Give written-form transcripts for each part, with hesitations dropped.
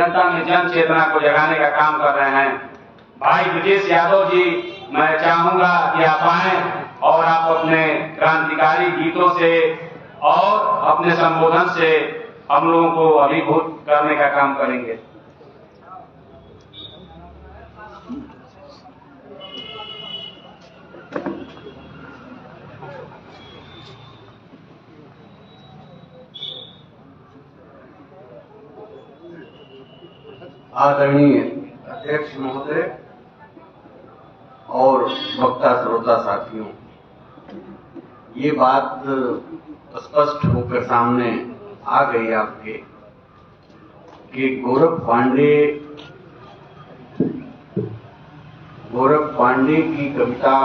जनता में जन चेतना को जगाने का काम कर रहे हैं। भाई ब्रजेश यादव जी, मैं चाहूंगा कि आप आए और आप अपने क्रांतिकारी गीतों से और अपने संबोधन से हम लोगों को अभिभूत करने का काम करेंगे। आदरणीय अध्यक्ष महोदय और वक्ता श्रोता साथियों, ये बात स्पष्ट होकर सामने आ गई आपके कि गौरव पांडे की कविता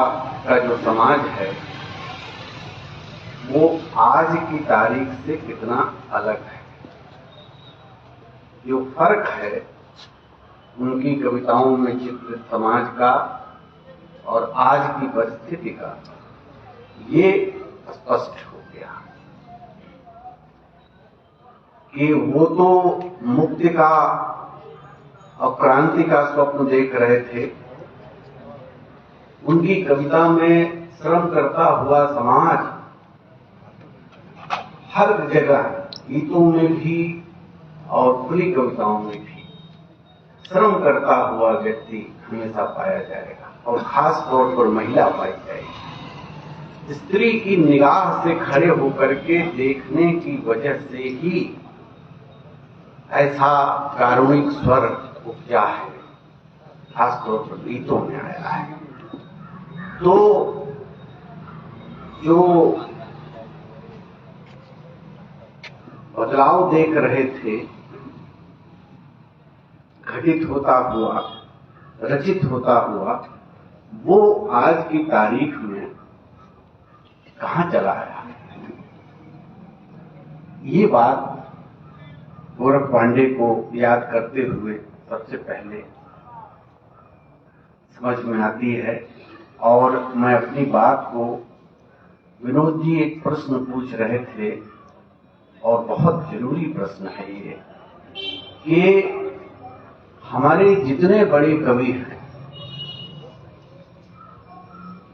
का जो समाज है वो आज की तारीख से कितना अलग है। जो फर्क है उनकी कविताओं में चित्रित समाज का और आज की परिस्थिति का, ये स्पष्ट हो गया कि वो तो मुक्ति का और क्रांति का स्वप्न देख रहे थे। उनकी कविता में श्रम करता हुआ समाज हर जगह, गीतों में भी और खुली कविताओं में भी श्रम करता हुआ व्यक्ति हमेशा पाया जाएगा और खास तौर पर महिला पाई जाएगी। स्त्री की निगाह से खड़े होकर के देखने की वजह से ही ऐसा कारुणिक स्वर उपजा है, खास तौर पर गीतों में आया है। तो जो बदलाव देख रहे थे घटित होता हुआ, रचित होता हुआ, वो आज की तारीख में कहां चला आया। ये बात गौरव पांडे को याद करते हुए सबसे पहले समझ में आती है। और मैं अपनी बात को, विनोद जी एक प्रश्न पूछ रहे थे और बहुत जरूरी प्रश्न है ये कि हमारे जितने बड़े कवि हैं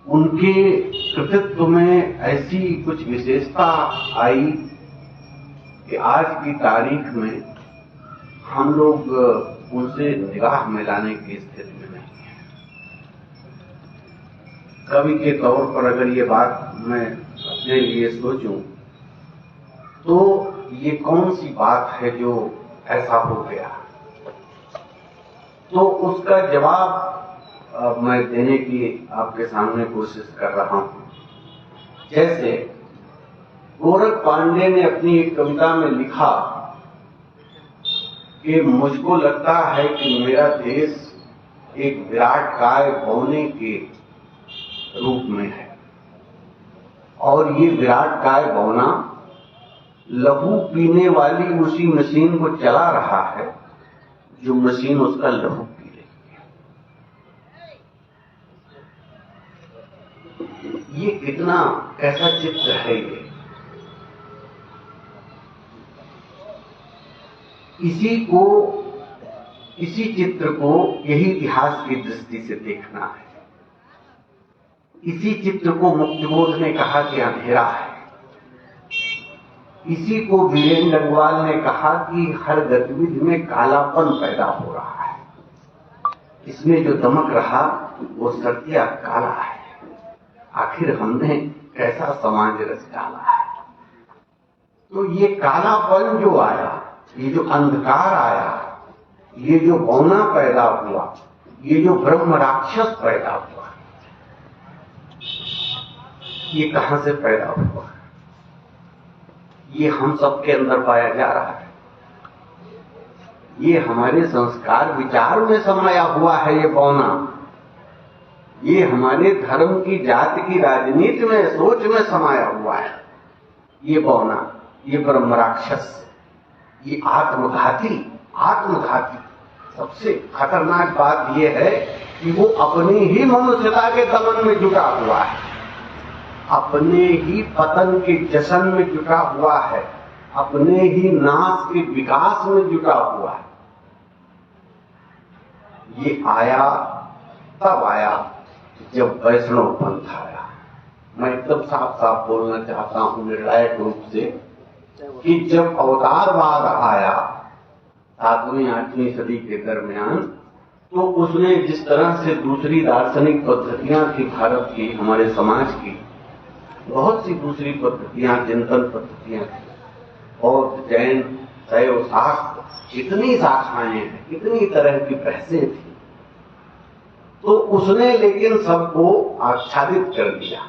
उनके कृतित्व में ऐसी कुछ विशेषता आई कि आज की तारीख में हम लोग उनसे निगाह मिलाने की स्थिति में नहीं है। कवि के तौर पर अगर ये बात मैं अपने लिए सोचूं तो ये कौन सी बात है जो ऐसा हो गया, तो उसका जवाब मैं देने की आपके सामने कोशिश कर रहा हूं। जैसे गौरव पांडे ने अपनी एक कविता में लिखा कि मुझको लगता है कि मेरा देश एक विराट काय बोने के रूप में है और ये विराट काय बोना लहू पीने वाली उसी मशीन को चला रहा है जो मशीन उसका लहू पी रही है। ये कितना कैसा चित्र है ये। इसी चित्र को यही इतिहास की दृष्टि से देखना है। इसी चित्र को मुक्तिबोध ने कहा कि अंधेरा है। इसी को वीरेंद्र अग्रवाल ने कहा कि हर गतिविधि में कालापन पैदा हो रहा है, इसमें जो दमक रहा वो सत्या काला है। आखिर हमने कैसा समाज रच डाला है। तो ये कालापन जो आया, ये जो अंधकार आया, ये जो बौना पैदा हुआ, ये जो ब्रह्म राक्षस पैदा हुआ, ये कहां से पैदा हुआ? ये हम सबके अंदर पाया जा रहा है। ये हमारे संस्कार विचार में समाया हुआ है। ये बौना, ये हमारे धर्म की, जाति की, राजनीति में, सोच में समाया हुआ है। ये बौना, ये ब्रह्म राक्षस, ये आत्मघाती सबसे खतरनाक बात यह है कि वो अपनी ही मनुष्यता के दमन में जुटा हुआ है, अपने ही पतन के जश्न में जुटा हुआ है, अपने ही नाश के विकास में जुटा हुआ है। ये आया तब आया जब वैष्णव पंथ आया। मैं एकदम साफ साफ बोलना चाहता हूं निर्णायक रूप से कि जब अवतारवाद आया 7वीं 8वीं सदी के दरमियान, तो उसने जिस तरह से दूसरी दार्शनिक पद्धतियां थी भारत की, हमारे समाज की बहुत सी दूसरी पद्धतियां, चिंतन पद्धतियां थी, बौद्ध, जैन, शैव, शाक्त, इतनी शाखाएं हैं, इतनी तरह की बहसें थी, तो उसने लेकिन सबको आच्छादित कर दिया।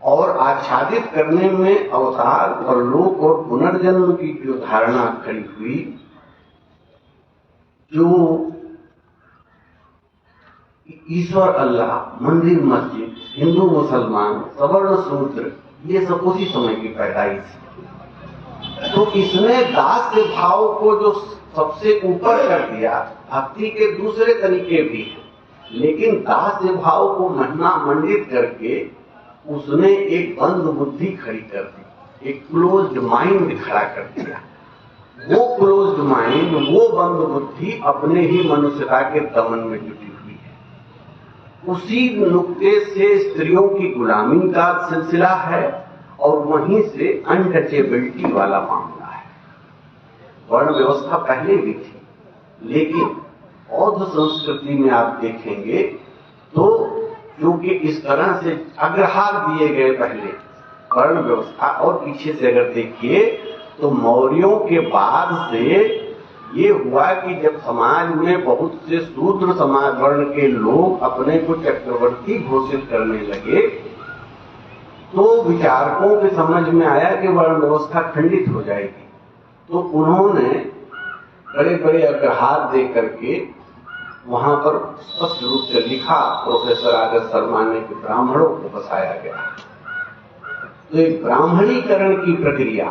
और आच्छादित करने में अवतार, परलोक और पुनर्जन्म की जो धारणा खड़ी हुई, जो ईश्वर, अल्लाह, मंदिर, मस्जिद, हिंदू, मुसलमान, सवर्ण, शूद्र, ये सब उसी समय की पैदाइश थी। तो इसने दास के भाव को जो सबसे ऊपर कर दिया। भक्ति के दूसरे तरीके भी हैं, लेकिन दास के भाव को महिमा मंडित करके उसने एक बंद बुद्धि खड़ी कर दी, एक क्लोज्ड माइंड खड़ा कर दिया। वो क्लोज्ड माइंड, वो बंद बुद्धि अपने ही मनुष्यता के दमन में जुटी हुई है। उसी नुक्ते से स्त्रियों की गुलामी का सिलसिला है और वहीं से अनटचेबिलिटी वाला मामला है। वर्ण व्यवस्था पहले भी थी, लेकिन बौद्ध संस्कृति में आप देखेंगे तो क्योंकि इस तरह से अग्रहार दिए गए पहले वर्ण व्यवस्था, और पीछे से अगर देखिए तो मौर्यों के बाद से ये हुआ कि जब समाज में बहुत से शूद्र समाज वर्ण के लोग अपने को चक्रवर्ती घोषित करने लगे, तो विचारकों के समझ में आया कि वर्ण व्यवस्था खंडित हो जाएगी। तो उन्होंने बड़े बड़े अग्रहार दे करके वहां पर स्पष्ट रूप से लिखा, प्रोफेसर आदर्श शर्मा ने, कि ब्राह्मणों को बसाया गया। तो एक ब्राह्मणीकरण की प्रक्रिया,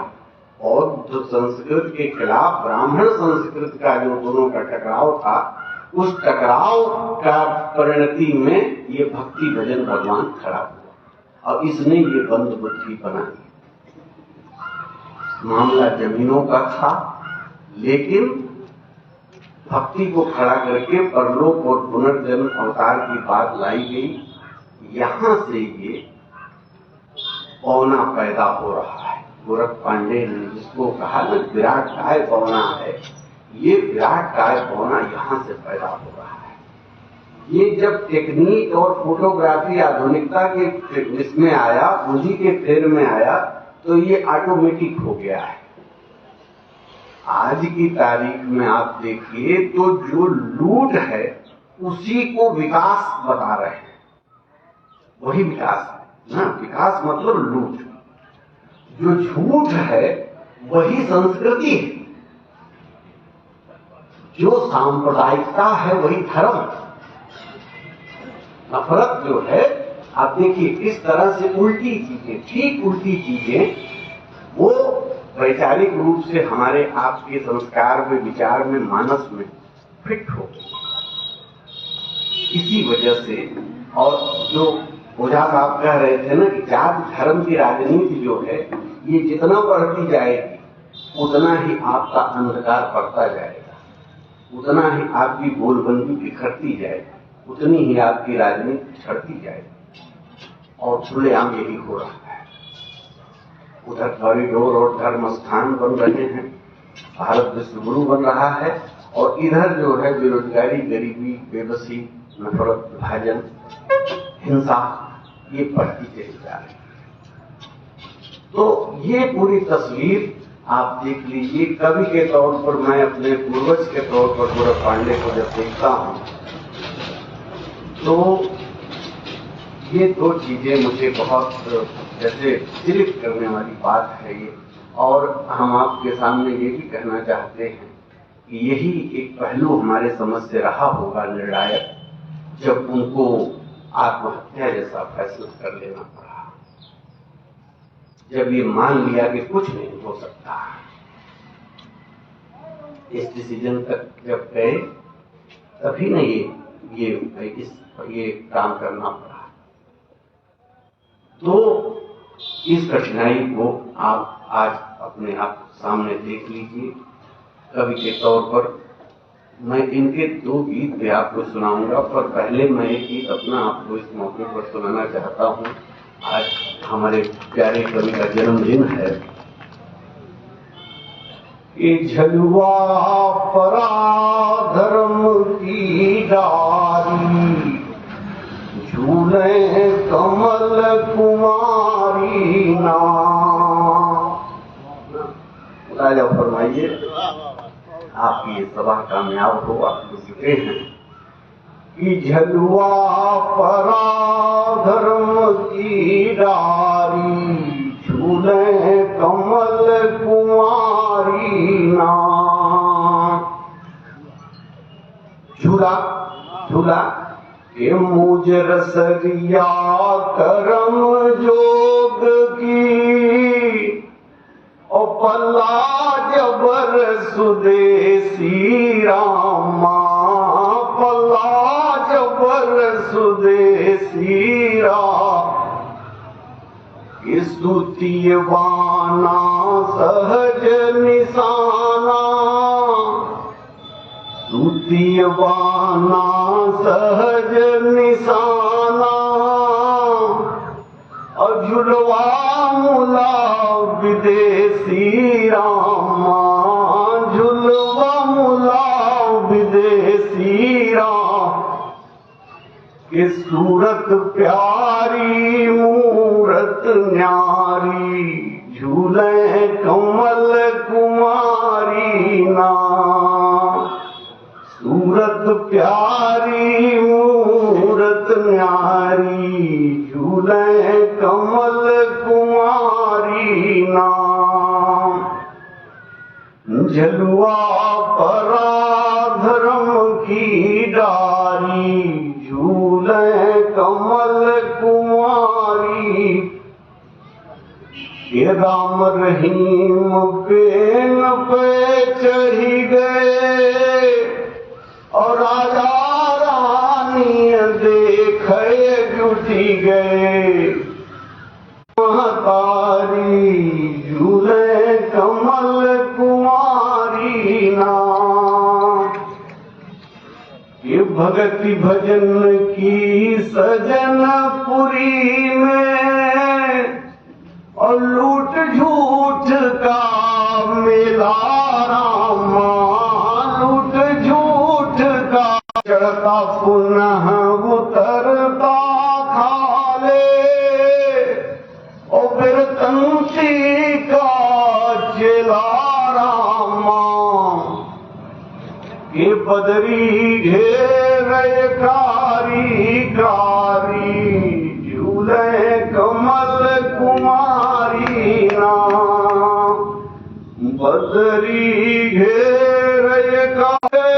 बौद्ध संस्कृत के खिलाफ ब्राह्मण संस्कृत का जो दोनों का टकराव था, उस टकराव का परिणति में ये भक्ति भजन भगवान खड़ा हुआ और इसने ये बंद बुद्धि बनाई। मामला जमीनों का था, लेकिन भक्ति को खड़ा करके परलोक और पुनर्जन्म अवतार की बात लाई गई। यहां से ये पौना पैदा हो रहा है। गोरख पांडे ने जिसको कहा ना विराट काय पौना है, ये विराट काय पौना यहां से पैदा हो रहा है। ये जब टेक्निक और फोटोग्राफी आधुनिकता के इसमें आया, पूंजी के फेर में आया, तो ये ऑटोमेटिक हो गया है। आज की तारीख में आप देखिए तो जो लूट है उसी को विकास बता रहे हैं। वही विकास है ना, विकास मतलब लूट। जो झूठ है वही संस्कृति है, जो सांप्रदायिकता है वही धर्म। नफरत जो है, आप देखिए इस तरह से उल्टी चीजें, ठीक उल्टी चीजें, वो वैचारिक रूप से हमारे आपके संस्कार में, विचार में, मानस में फिट हो गई। इसी वजह से, और जो ओझा साहब कह रहे थे ना कि जाति धर्म की राजनीति जो है, ये जितना बढ़ती जाएगी उतना ही आपका अंधकार बढ़ता जाएगा, उतना ही आपकी बोलबंदी बिखरती जाएगी, उतनी ही आपकी राजनीति छड़ती जाएगी। और खुलेआम यही हो रहा है। उधर कॉरिडोर और धर्म स्थान बन रहे हैं, भारत विश्व गुरु बन रहा है, और इधर जो है बेरोजगारी, गरीबी, बेबसी, नफरत, विभाजन, हिंसा, ये बढ़ती चली जा रही है। तो ये पूरी तस्वीर आप देख लीजिए। कवि के तौर पर मैं अपने पूर्वज के तौर पर गोरख पांडे को जब देखता हूं, तो ये दो चीजें मुझे बहुत जैसे चिरित करने वाली बात है ये। और हम आपके सामने ये भी कहना चाहते हैं कि यही एक पहलू हमारे समझ से रहा होगा निर्णायक, जब उनको आत्महत्या जैसा फैसला कर लेना पड़ा, जब ये मान लिया कि कुछ नहीं हो सकता। इस डिसीजन तक जब गए तभी न ये काम करना पड़ा। तो इस कठिनाई को आप आज अपने आप सामने देख लीजिए। कवि के तौर पर मैं इनके 2 गीत भी आपको सुनाऊंगा, पर पहले मैं एक गीत अपना आपको इस मौके पर सुनाना चाहता हूँ। आज हमारे प्यारे कवि का जन्मदिन है। ये झलुआ परा धर्म की डारी, झूले कमल कुमारी ना। राजा फरमाइए, आपकी ये सभा कामयाब हो, आप तो जुटे हैं। कि झलुआ परा धर्म की डारी, झूले कमल कुमारी ना। झूला झूला के मुझ रसरिया करम जोग की, ओ पल्ला जबर सुदेसी रामा, पल्ला जबर सुदेसी राम। स्तुति वाना सहज निशाना, स्तुति वाना सहज निशाना। झुलवा मुला विदेशी रामा, झुलवा मुला विदेशी राम। कि सूरत प्यारी मूरत न्यारी, झूले कमल कुमारी ना। सूरत प्यारी मूरत न्यारी, झूले कमल कुमारी ना। झलुआ परा धर्म की डारी, झूले कमल कुमारी। ये राम रहीम पेन पे चढ़ी गए, और राजा रानी देखे जुटी गए। महतारी झूले कमल कुमारी ना। ये भगति भजन की सजनपुरी में, और लूट झूठ का मेला रामा, लूट झूठ का। चढ़ता पुनः उतरता खाले, और फिर तंती का चेला रामा। ये बदरी घेरे कारी कारी, झूले कमल कुमारी ना। बदरी घेरे कारी,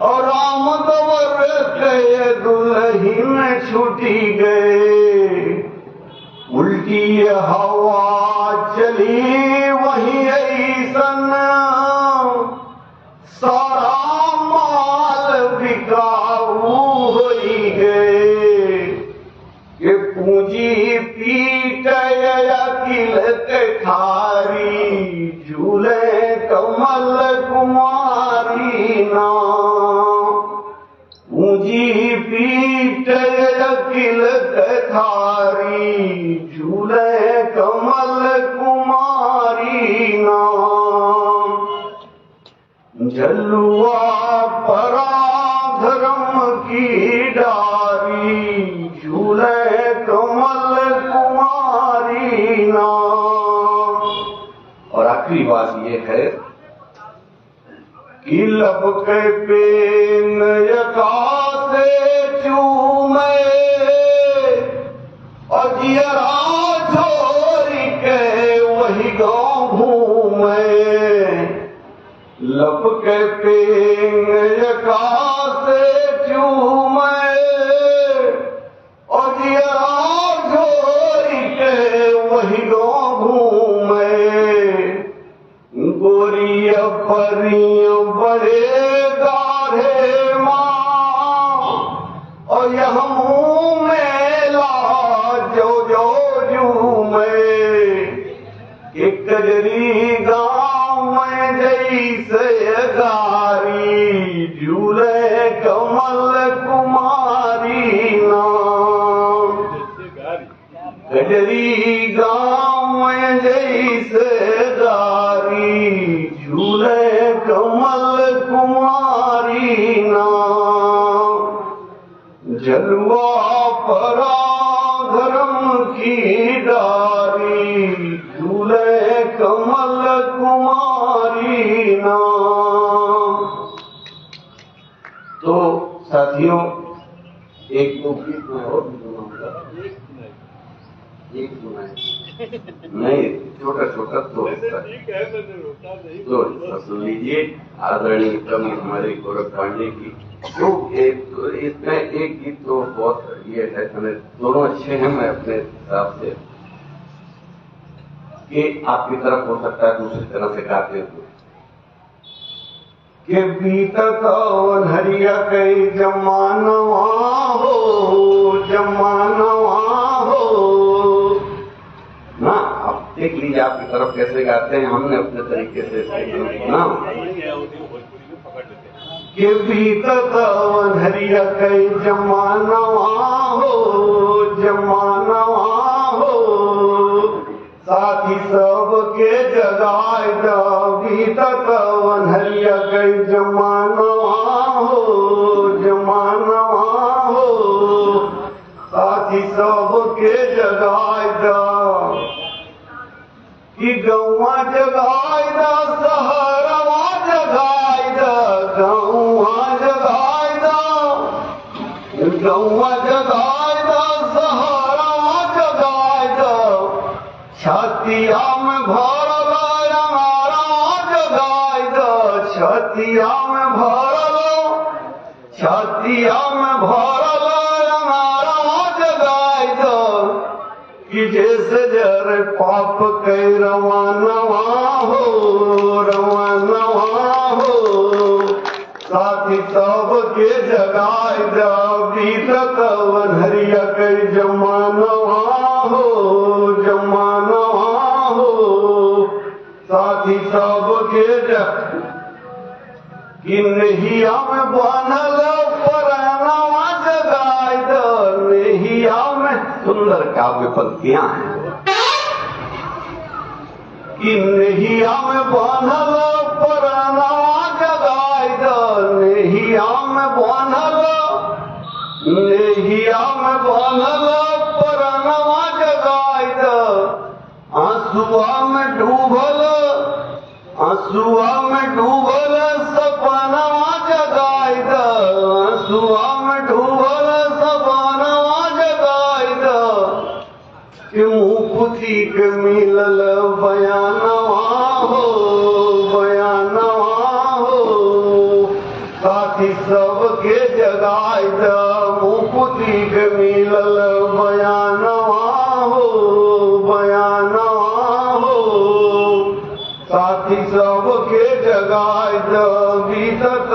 और राम दवर के दुल्ही में छूटी गए। उल्टी हवा चली वही ऐसन, सारा माल बिकाऊ होई गए। ये पूंजी पीट अकिल थारी, झूले कमल कुमारी ना। पूंजी पीट अकिल थारी, झूले कमल कुमारी ना। झलुआ परा धर्म की डारी, झूले कमल कुमारी ना। और आखिरी बात ये है कि लब के पेन यका से चूमे, और जियरा छोरी के वही गाँव घूमे। लब के पेन यका से चूमे, और जियरा छोरी के वही गाँव घूमे। गोरी परियों बड़े गाढ़े माँ, और यह मुँह में ला जो जो झूमे। एक कजरी गाँव में जैसे जैसे गारी झूले कमल कुमारी नाम। गजरी गाँव जैसे गारी झूले कमल कुमारी नाम। जलवा परा धर्म की डारी झूले कमल कुमारी नाम। तो साथियों, एक दो गीत में और भी सुनाऊंगा। एक सुनाए नहीं, छोटा छोटा तो सुन लीजिए। आदरणीय कवि हमारे गोरख पांडे की तो इसमें एक गीत तो बहुत ये है, हमें दोनों अच्छे हैं। मैं अपने हिसाब से कि आपकी तरफ हो सकता है दूसरी तरह से गाते हुए के बीतत हरिया कई जमानवा हो, जमानवा हो ना। अब देख लीजिए आपकी तरफ कैसे गाते हैं, हमने अपने तरीके से ना। के बीतत हरिया कई जमानवा हो, जमानवा हो। साथी सब के जगाए बीतत हरिया कई जमानवा हो, जमानवा हो। साथी सब के जगाए कि गौवा जगाए सहरवा जगाए गौवा जगाए गौवा जगाए सहरवा जगाए। छतिया में भरल अंगारवा जगाए छतिया में भरल, छतिया में भरल अंगारवा जगाए कि जैसे जर पाप कई रवानवा हो, रवानवा हो। साथी सब के जगाए बीतत हरिया कई जमानवा हो, जमानवा हो। साथी सब के कि नहिया में बनल परनवा जगाए नहिया में। सुंदर काव्य पंक्तियां हैं कि नहिया में बनल परनवा जगाए नहिया में बनल, नहिया में बनल परनवा जगाए। आंसुआ में डूबल, आंसुआ में डूबल सपनवा जगाए आंसुआ में डूबल सपनवा जगाए। कि मुँह पुती के मिलल बयानवा हो, बयानवा हो। साथी सब के जगाए मुँह पुती के मिलल बयानवा हो, बयानवा हो। साथी सब के जगाए बीतत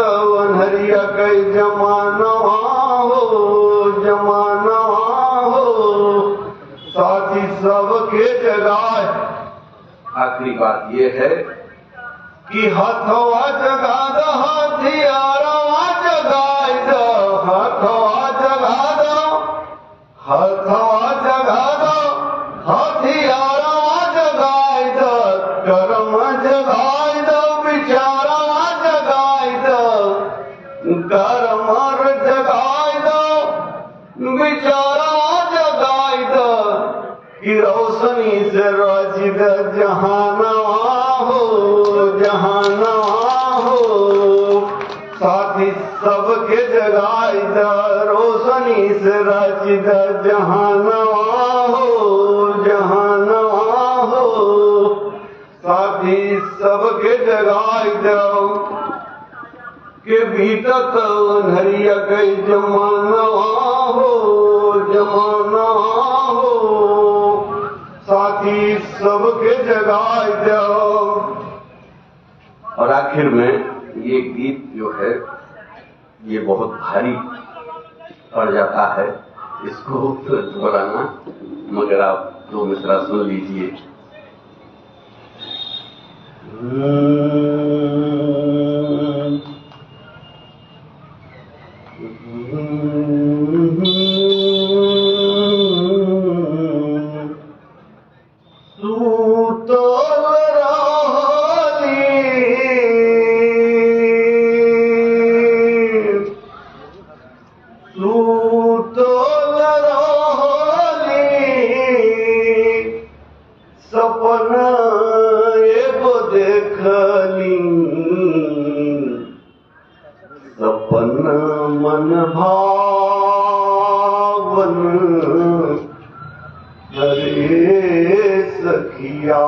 हरिया कई जमानवा हो, जमानवा हो। साथी सब के जगाए। आखिरी बात ये है कि हथवा जगा दो हथियारवा जगाए हथवा जगा दो, हथवा जगा दो हथियारवा जगाए कर्म जगाए विचारवा जगाए कर्म जगाए विचारवा जगाए। कि रोशनी से राजिद जहानवा हो, जहानवा हो। साथी सब के जगाए रोशनी से राजिद जहानवा हो, जहानवा हो। साथी सब के जगाए के बीतत हरिया कई जमानवा हो, जमानवा हो। साथी सबके जगाए जाओ। और आखिर में ये गीत जो है ये बहुत भारी पड़ जाता है, इसको दोहराना, मगर आप दो मिसरा सुन लीजिए। भावन हरे सखिया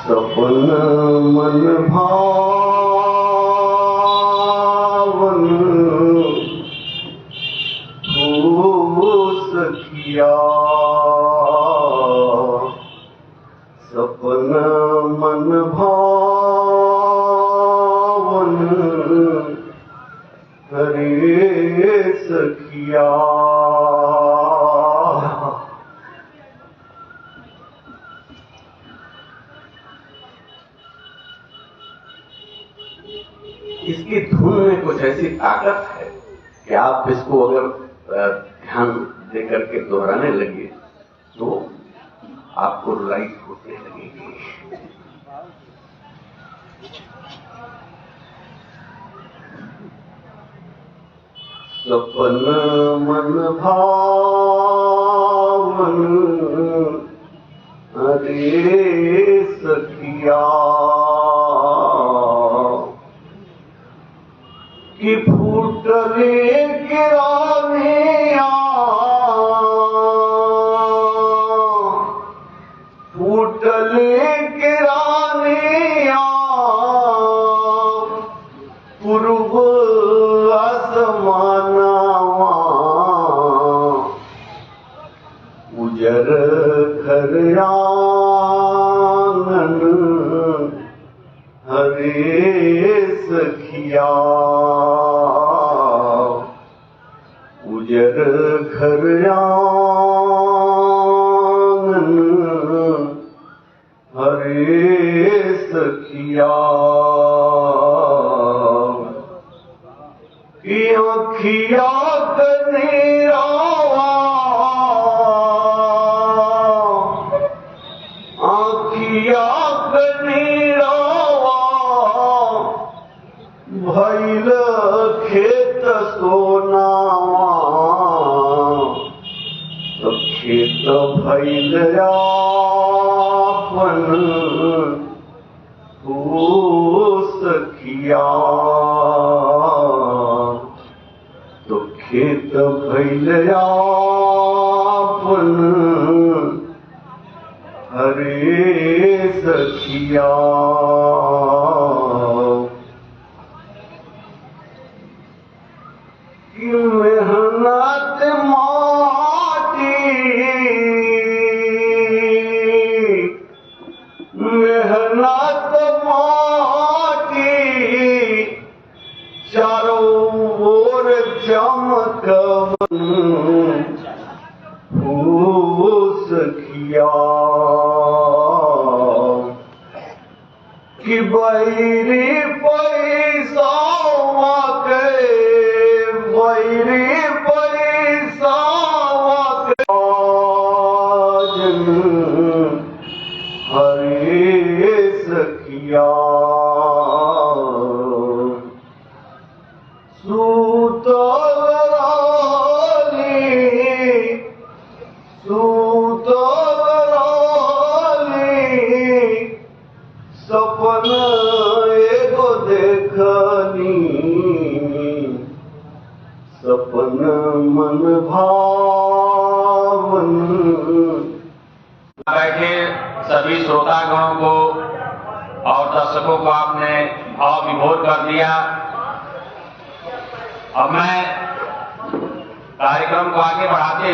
सपन मन भावन हो सखिया सपन मन भावन हरे सखिया। इसकी धुन में कुछ ऐसी ताकत है कि आप इसको अगर ध्यान देकर के दोहराने लगे तो आपको रुलाई फूटने लगेगी। सपन मन भावन हरे सखिया कि फूटले गिरानिया फूटले गिरानिया पूर्व आसमानवा उजर घर आंगन हरे सखिया उजर घर आंगन हरे सखिया कि आँखिया कनेरावा आँखिया कनेरावा भइल खेत सोनावा तो खेत भइल आपन हो सखिया तो खेत भइल आपन हरे सखिया। कि मेहनत माटी मेहनत माटी चारों ओर चमकवन हो सखिया कि बैरी पैसा बैरी पैसा हरे सखिया सपन एगो देखनी सपन मन भावन। बैठे सभी श्रोतागणों को और दर्शकों को आपने भाव विभोर कर दिया। अब मैं कार्यक्रम को आगे बढ़ाते